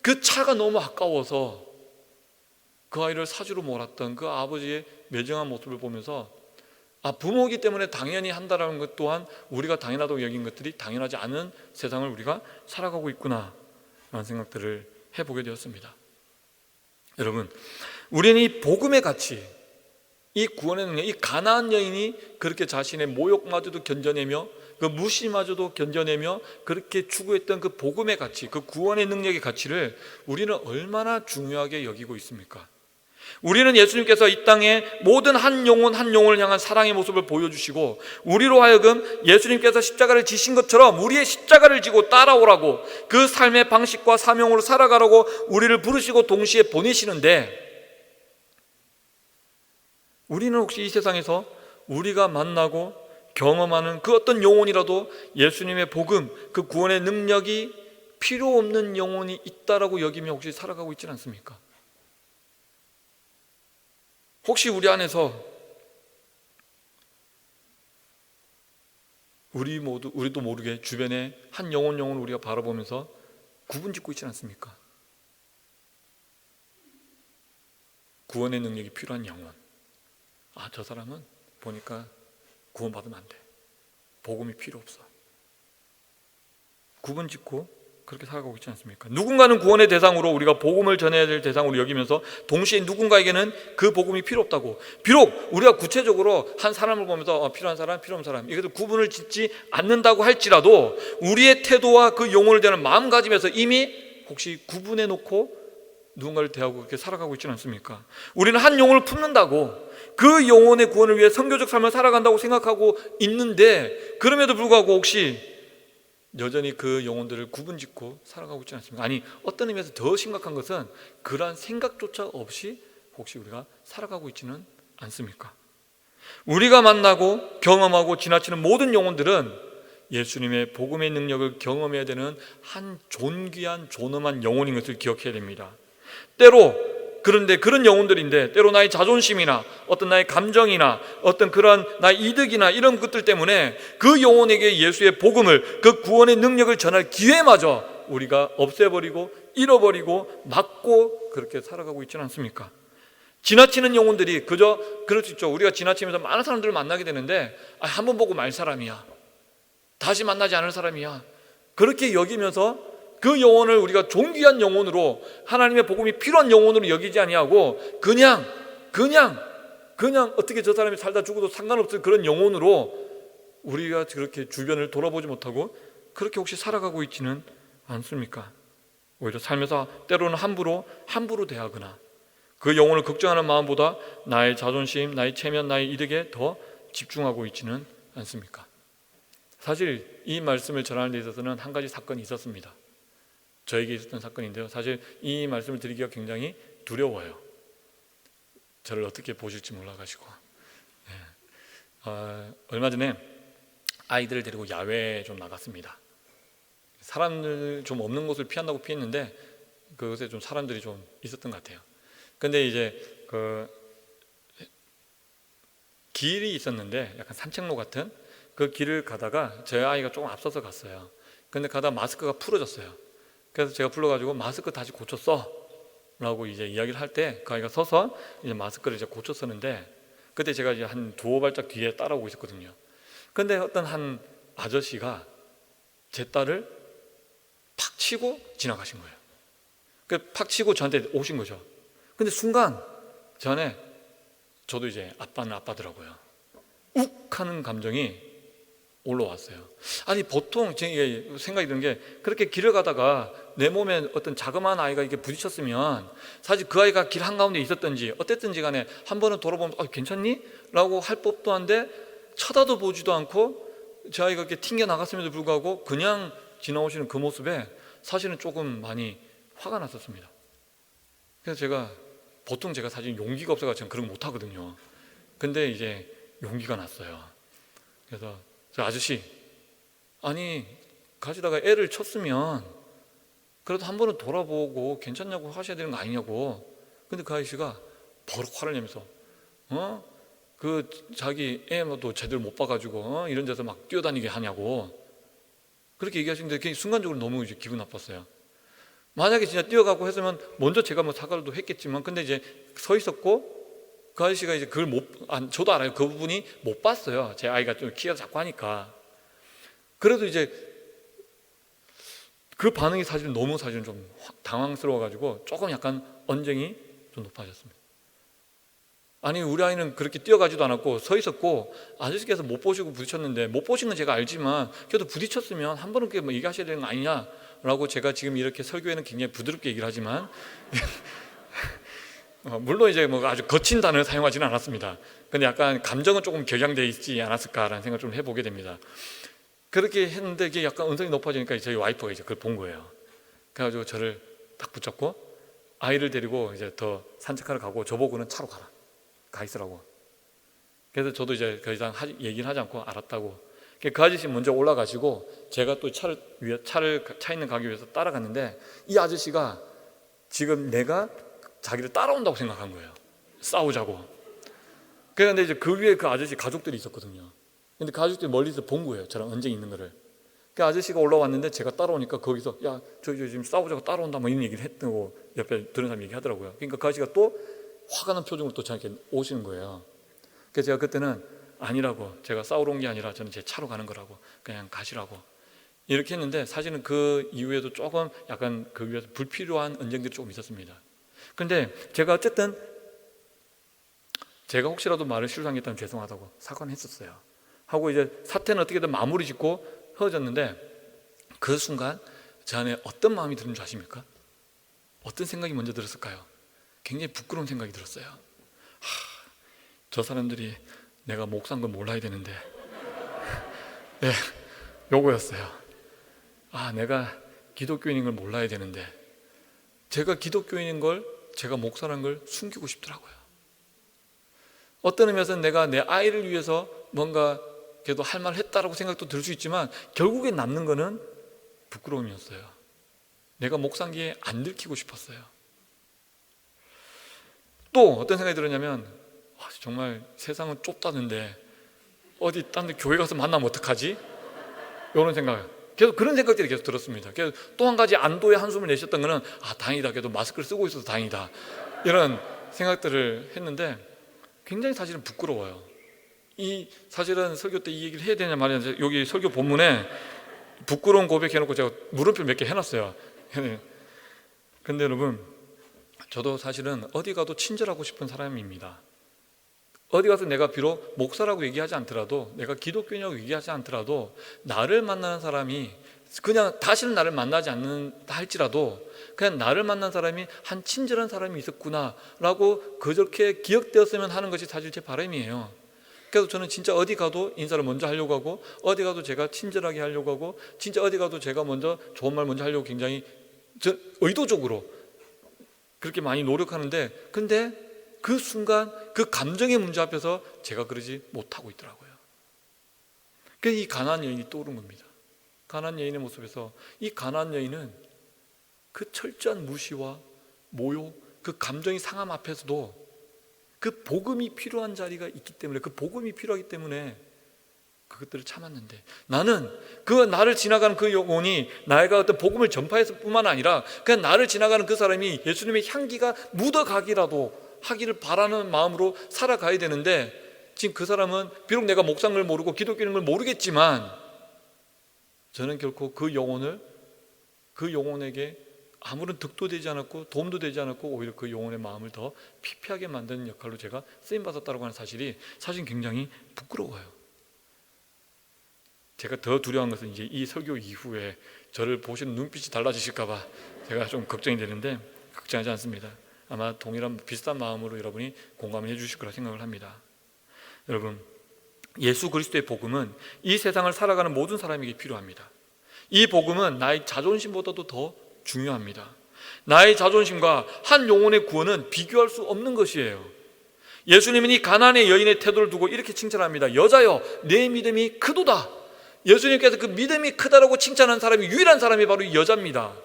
그 차가 너무 아까워서 그 아이를 사주로 몰았던 그 아버지의 매정한 모습을 보면서 부모이기 때문에 당연히 한다라는 것 또한 우리가 당연하다고 여긴 것들이 당연하지 않은 세상을 우리가 살아가고 있구나 라는 생각들을 해보게 되었습니다. 여러분, 우리는 이 복음의 가치, 이 구원의 능력, 이 가나안 여인이 그렇게 자신의 모욕마저도 견뎌내며 그 무시마저도 견뎌내며 그렇게 추구했던 그 복음의 가치, 그 구원의 능력의 가치를 우리는 얼마나 중요하게 여기고 있습니까? 우리는 예수님께서 이 땅에 모든 한 영혼 한 영혼을 향한 사랑의 모습을 보여주시고 우리로 하여금 예수님께서 십자가를 지신 것처럼 우리의 십자가를 지고 따라오라고 그 삶의 방식과 사명으로 살아가라고 우리를 부르시고 동시에 보내시는데, 우리는 혹시 이 세상에서 우리가 만나고 경험하는 그 어떤 영혼이라도 예수님의 복음, 그 구원의 능력이 필요 없는 영혼이 있다라고 여기며 혹시 살아가고 있지는 않습니까? 혹시 우리 안에서 우리도 모르게 주변에 한 영혼을 우리가 바라보면서 구분짓고 있지 않습니까? 구원의 능력이 필요한 영혼, 저 사람은 보니까 구원받으면 안 돼, 복음이 필요 없어, 구분짓고 그렇게 살아가고 있지 않습니까? 누군가는 구원의 대상으로 우리가 복음을 전해야 될 대상으로 여기면서 동시에 누군가에게는 그 복음이 필요 없다고, 비록 우리가 구체적으로 한 사람을 보면서 필요한 사람, 필요 없는 사람 이것을 구분을 짓지 않는다고 할지라도 우리의 태도와 그 영혼을 대하는 마음가짐에서 이미 혹시 구분해 놓고 누군가를 대하고 그렇게 살아가고 있지는 않습니까? 우리는 한 영혼을 품는다고 그 영혼의 구원을 위해 선교적 삶을 살아간다고 생각하고 있는데, 그럼에도 불구하고 혹시 여전히 그 영혼들을 구분짓고 살아가고 있지 않습니까? 아니, 어떤 의미에서 더 심각한 것은 그러한 생각조차 없이 혹시 우리가 살아가고 있지는 않습니까? 우리가 만나고 경험하고 지나치는 모든 영혼들은 예수님의 복음의 능력을 경험해야 되는 한 존귀한 존엄한 영혼인 것을 기억해야 됩니다. 그런데 그런 영혼들인데 때로 나의 자존심이나 어떤 나의 감정이나 어떤 그런 나의 이득이나 이런 것들 때문에 그 영혼에게 예수의 복음을, 그 구원의 능력을 전할 기회마저 우리가 없애버리고 잃어버리고 막고 그렇게 살아가고 있지는 않습니까? 지나치는 영혼들이 그저 그럴 수 있죠. 우리가 지나치면서 많은 사람들을 만나게 되는데 한 번 보고 말 사람이야, 다시 만나지 않을 사람이야, 그렇게 여기면서 그 영혼을 우리가 존귀한 영혼으로, 하나님의 복음이 필요한 영혼으로 여기지 아니하고 그냥 어떻게 저 사람이 살다 죽어도 상관없을 그런 영혼으로 우리가 그렇게 주변을 돌아보지 못하고 그렇게 혹시 살아가고 있지는 않습니까? 오히려 삶에서 때로는 함부로 대하거나 그 영혼을 걱정하는 마음보다 나의 자존심, 나의 체면, 나의 이득에 더 집중하고 있지는 않습니까? 사실 이 말씀을 전하는 데 있어서는 한 가지 사건이 있었습니다. 저에게 있었던 사건인데요, 사실 이 말씀을 드리기가 굉장히 두려워요. 저를 어떻게 보실지 몰라가지고. 얼마 전에 아이들을 데리고 야외에 좀 나갔습니다. 사람들 좀 없는 곳을 피한다고 피했는데 그곳에 좀 사람들이 좀 있었던 것 같아요. 근데 이제 그 길이 있었는데 약간 산책로 같은 그 길을 가다가 제 아이가 조금 앞서서 갔어요. 근데 가다가 마스크가 풀어졌어요. 그래서 제가 불러가지고 마스크 다시 고쳤어 라고 이제 이야기를 할 때 그 아이가 서서 이제 마스크를 이제 고쳤었는데, 그때 제가 이제 한 두어 발짝 뒤에 따라오고 있었거든요. 근데 어떤 한 아저씨가 제 딸을 팍 치고 지나가신 거예요. 그 팍 치고 저한테 오신 거죠. 근데 순간 전에 저도 이제 아빠는 아빠더라고요. 욱 하는 감정이 올라왔어요. 아니, 보통 제 생각이 드는 게, 그렇게 길을 가다가 내 몸에 어떤 자그마한 아이가 이렇게 부딪혔으면 사실 그 아이가 길 한가운데 있었든지 어땠든지 간에 한 번은 돌아보면서 괜찮니? 라고 할 법도 한데 쳐다도 보지도 않고 제 아이가 이렇게 튕겨 나갔음에도 불구하고 그냥 지나오시는 그 모습에 사실은 조금 많이 화가 났었습니다. 그래서 보통 제가 사실 용기가 없어가지고 그런 거 못하거든요. 근데 이제 용기가 났어요. 그래서 저 아저씨, 아니 가시다가 애를 쳤으면 그래도 한 번은 돌아보고 괜찮냐고 하셔야 되는 거 아니냐고. 근데 그 아저씨가 버럭 화를 내면서 그 자기 애도 제대로 못 봐가지고 이런 데서 막 뛰어다니게 하냐고 그렇게 얘기하시는데 순간적으로 너무 이제 기분 나빴어요. 만약에 진짜 뛰어가고 했으면 먼저 제가 뭐 사과도 했겠지만, 근데 이제 서 있었고 그 아저씨가 이제 그걸 저도 알아요. 그 부분이 못 봤어요. 제 아이가 좀 키가 작고 하니까. 그래도 이제 그 반응이 사실 너무 사실 좀 당황스러워가지고 조금 약간 언쟁이 좀 높아졌습니다. 아니, 우리 아이는 그렇게 뛰어가지도 않았고 서 있었고 아저씨께서 못 보시고 부딪혔는데, 못 보신 건 제가 알지만 그래도 부딪혔으면 한 번은 뭐 얘기하셔야 되는 거 아니냐라고 제가 지금 이렇게 설교에는 굉장히 부드럽게 얘기를 하지만 물론 이제 뭐 아주 거친 단어를 사용하지는 않았습니다. 근데 약간 감정은 조금 격양되어 있지 않았을까라는 생각을 좀 해보게 됩니다. 그렇게 했는데 이게 약간 언성이 높아지니까 저희 와이프가 이제 그걸 본 거예요. 그래가지고 저를 딱 붙잡고 아이를 데리고 이제 더 산책하러 가고, 저보고는 차로 가 있으라고. 그래서 저도 이제 더 이상 얘기를 하지 않고 알았다고. 그 아저씨 먼저 올라가시고 제가 또 차 있는 가기 위해서 따라갔는데, 이 아저씨가 지금 내가 자기를 따라온다고 생각한 거예요. 싸우자고. 그런데 이제 그 위에 그 아저씨 가족들이 있었거든요. 근데 그 아저씨들이 멀리서 본 거예요. 저랑 언쟁이 있는 거를. 그 아저씨가 올라왔는데 제가 따라오니까 거기서 야, 저 지금 싸우자고 따라온다 뭐 이런 얘기를 했다고 옆에 들은 사람이 얘기하더라고요. 그러니까 그 아저씨가 또 화가 난 표정으로 또 저한테 오시는 거예요. 그래서 제가 그때는 아니라고, 제가 싸우러 온 게 아니라 저는 제 차로 가는 거라고, 그냥 가시라고 이렇게 했는데, 사실은 그 이후에도 조금 약간 그 위에서 불필요한 언쟁들이 조금 있었습니다. 근데 제가 어쨌든 제가 혹시라도 말을 실수했다면 죄송하다고 사과는 했었어요. 하고 이제 사태는 어떻게든 마무리 짓고 헤어졌는데, 그 순간 제 안에 어떤 마음이 드는지 아십니까? 어떤 생각이 먼저 들었을까요? 굉장히 부끄러운 생각이 들었어요. 저 사람들이 내가 목사인 걸 몰라야 되는데 네, 요거였어요. 내가 기독교인인 걸 몰라야 되는데, 제가 기독교인인 걸, 제가 목사라는 걸 숨기고 싶더라고요. 어떤 의미에서는 내가 내 아이를 위해서 뭔가 그래도 할 말 했다라고 생각도 들 수 있지만, 결국에 남는 거는 부끄러움이었어요. 내가 목사인기에 안 들키고 싶었어요. 또 어떤 생각이 들었냐면, 정말 세상은 좁다는데 어디 딴 데 교회 가서 만나면 어떡하지? 이런 생각, 계속 그런 생각들이 계속 들었습니다. 그래서 또 한 가지 안도의 한숨을 내셨던 거는 다행이다, 그래도 마스크를 쓰고 있어서 다행이다, 이런 생각들을 했는데, 굉장히 사실은 부끄러워요. 사실은 설교 때 이 얘기를 해야 되냐 말이냐, 여기 설교 본문에 부끄러운 고백해놓고 제가 물음표 몇 개 해놨어요. 근데 여러분, 저도 사실은 어디 가도 친절하고 싶은 사람입니다. 어디 가서 내가 비록 목사라고 얘기하지 않더라도, 내가 기독교인이라고 얘기하지 않더라도, 나를 만나는 사람이 그냥 다시는 나를 만나지 않는다 할지라도 그냥 나를 만난 사람이 한 친절한 사람이 있었구나 라고 그렇게 기억되었으면 하는 것이 사실 제 바람이에요. 그래서 저는 진짜 어디 가도 인사를 먼저 하려고 하고, 어디 가도 제가 친절하게 하려고 하고, 진짜 어디 가도 제가 먼저 좋은 말 먼저 하려고 굉장히 의도적으로 그렇게 많이 노력하는데, 근데 그 순간 그 감정의 문제 앞에서 제가 그러지 못하고 있더라고요. 그래서 이 가나안 여인이 떠오른 겁니다. 가나안 여인의 모습에서, 이 가나안 여인은 그 철저한 무시와 모욕, 그 감정의 상함 앞에서도 그 복음이 필요한 자리가 있기 때문에, 그 복음이 필요하기 때문에 그것들을 참았는데, 나는 그 나를 지나가는 그 영혼이 나이가 어떤 복음을 전파했을 뿐만 아니라 그냥 나를 지나가는 그 사람이 예수님의 향기가 묻어가기라도 하기를 바라는 마음으로 살아가야 되는데, 지금 그 사람은 비록 내가 목사인 걸 모르고 기독교인인 걸 모르겠지만, 저는 결코 그 영혼에게 아무런 득도 되지 않았고 도움도 되지 않았고, 오히려 그 영혼의 마음을 더 피폐하게 만드는 역할로 제가 쓰임받았다고 하는 사실이 사실 굉장히 부끄러워요. 제가 더 두려운 것은 이제 이 설교 이후에 저를 보시는 눈빛이 달라지실까 봐 제가 좀 걱정이 되는데, 걱정하지 않습니다. 아마 동일한 비슷한 마음으로 여러분이 공감을 해주실 거라 생각을 합니다. 여러분, 예수 그리스도의 복음은 이 세상을 살아가는 모든 사람에게 필요합니다. 이 복음은 나의 자존심보다도 더 중요합니다. 나의 자존심과 한 영혼의 구원은 비교할 수 없는 것이에요. 예수님은 이 가나안의 여인의 태도를 두고 이렇게 칭찬합니다. 여자여, 내 믿음이 크도다. 예수님께서 그 믿음이 크다라고 칭찬한 사람이, 유일한 사람이 바로 이 여자입니다.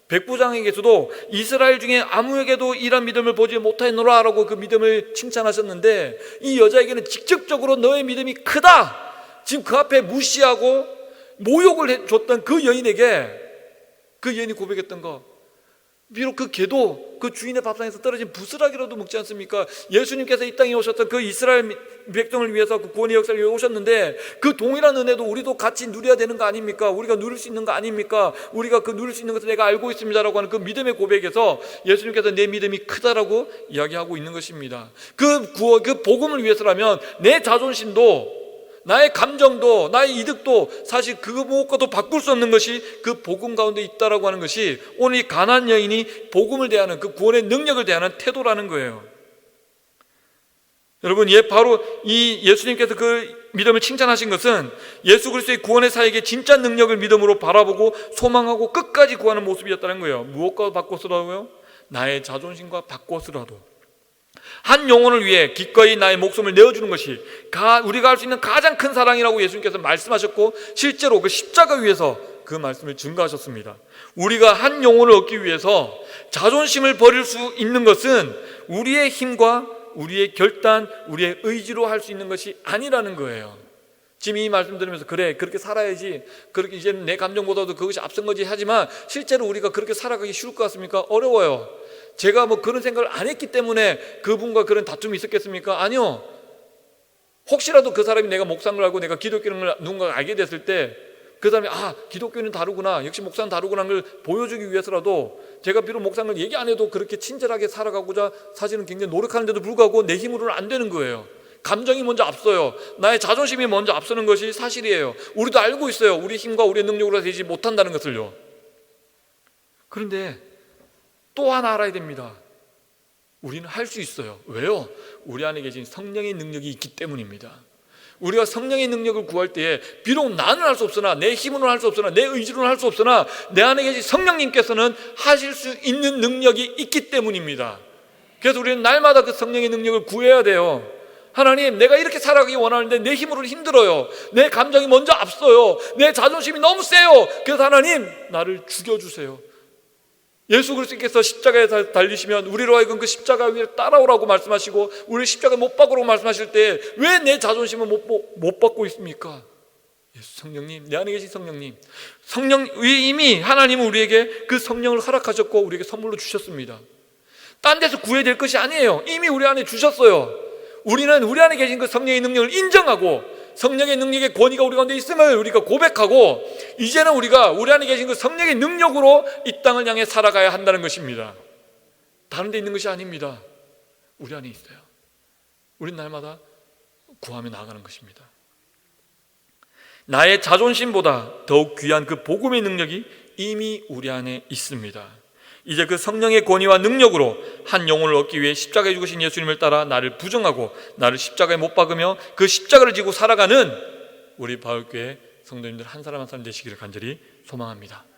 백부장에게서도 이스라엘 중에 아무에게도 이런 믿음을 보지 못하였노라 라고 그 믿음을 칭찬하셨는데, 이 여자에게는 직접적으로 너의 믿음이 크다, 지금 그 앞에 무시하고 모욕을 해줬던 그 여인에게, 그 여인이 고백했던 거, 비록 그 개도 그 주인의 밥상에서 떨어진 부스라기라도 먹지 않습니까? 예수님께서 이 땅에 오셨던 그 이스라엘 백성을 위해서 그 구원의 역사를 위해 오셨는데 그 동일한 은혜도 우리도 같이 누려야 되는 거 아닙니까? 우리가 누릴 수 있는 거 아닙니까? 우리가 그 누릴 수 있는 것을 내가 알고 있습니다라고 하는 그 믿음의 고백에서 예수님께서 내 믿음이 크다라고 이야기하고 있는 것입니다. 그 복음을 위해서라면 내 자존심도, 나의 감정도, 나의 이득도 사실 그 무엇과도 바꿀 수 없는 것이 그 복음 가운데 있다라고 하는 것이 오늘 이 가나안 여인이 복음을 대하는, 그 구원의 능력을 대하는 태도라는 거예요. 여러분, 바로 이 예수님께서 그 믿음을 칭찬하신 것은 예수 그리스도의 구원의 사역의 진짜 능력을 믿음으로 바라보고 소망하고 끝까지 구하는 모습이었다는 거예요. 무엇과 바꿔서라고요? 나의 자존심과 바꿔서라도 한 영혼을 위해 기꺼이 나의 목숨을 내어주는 것이 우리가 할 수 있는 가장 큰 사랑이라고 예수님께서 말씀하셨고, 실제로 그 십자가 위에서 그 말씀을 증거하셨습니다. 우리가 한 영혼을 얻기 위해서 자존심을 버릴 수 있는 것은 우리의 힘과 우리의 결단, 우리의 의지로 할 수 있는 것이 아니라는 거예요. 지금 이 말씀 들으면서 그래, 그렇게 살아야지, 그렇게 이제는 내 감정보다도 그것이 앞선 거지 하지만 실제로 우리가 그렇게 살아가기 쉬울 것 같습니까? 어려워요. 제가 그런 생각을 안 했기 때문에 그분과 그런 다툼이 있었겠습니까? 아니요. 혹시라도 그 사람이 내가 목사인 알고 내가 기독교를 누군가 알게 됐을 때 그 사람이 기독교는 다르구나, 역시 목사는 다르구나 를 보여주기 위해서라도 제가 비록 목사를 얘기 안 해도 그렇게 친절하게 살아가고자 사실은 굉장히 노력하는데도 불구하고 내 힘으로는 안 되는 거예요. 감정이 먼저 앞서요. 나의 자존심이 먼저 앞서는 것이 사실이에요. 우리도 알고 있어요. 우리 힘과 우리의 능력으로 되지 못한다는 것을요. 그런데 또 하나 알아야 됩니다. 우리는 할 수 있어요. 왜요? 우리 안에 계신 성령의 능력이 있기 때문입니다. 우리가 성령의 능력을 구할 때에 비록 나는 할 수 없으나, 내 힘으로는 할 수 없으나, 내 의지로는 할 수 없으나 내 안에 계신 성령님께서는 하실 수 있는 능력이 있기 때문입니다. 그래서 우리는 날마다 그 성령의 능력을 구해야 돼요. 하나님, 내가 이렇게 살아가기 원하는데 내 힘으로는 힘들어요. 내 감정이 먼저 앞서요. 내 자존심이 너무 세요. 그래서 하나님, 나를 죽여주세요. 예수 그리스도께서 십자가에 달리시면 우리로 하여금 그 십자가 위에 따라오라고 말씀하시고 우리 십자가에 못 박으라고 말씀하실 때 왜 내 자존심을 못 받고 있습니까? 예수 성령님, 내 안에 계신 성령님, 이미 하나님은 우리에게 그 성령을 허락하셨고 우리에게 선물로 주셨습니다. 딴 데서 구해야 될 것이 아니에요. 이미 우리 안에 주셨어요. 우리는 우리 안에 계신 그 성령의 능력을 인정하고 성령의 능력의 권위가 우리 가운데 있음을 우리가 고백하고 이제는 우리가 우리 안에 계신 그 성령의 능력으로 이 땅을 향해 살아가야 한다는 것입니다. 다른 데 있는 것이 아닙니다. 우리 안에 있어요. 우린 날마다 구하며 나아가는 것입니다. 나의 자존심보다 더욱 귀한 그 복음의 능력이 이미 우리 안에 있습니다. 이제 그 성령의 권위와 능력으로 한 영혼을 얻기 위해 십자가에 죽으신 예수님을 따라 나를 부정하고 나를 십자가에 못 박으며 그 십자가를 지고 살아가는 우리 바울교회 성도님들 한 사람 한 사람 되시기를 간절히 소망합니다.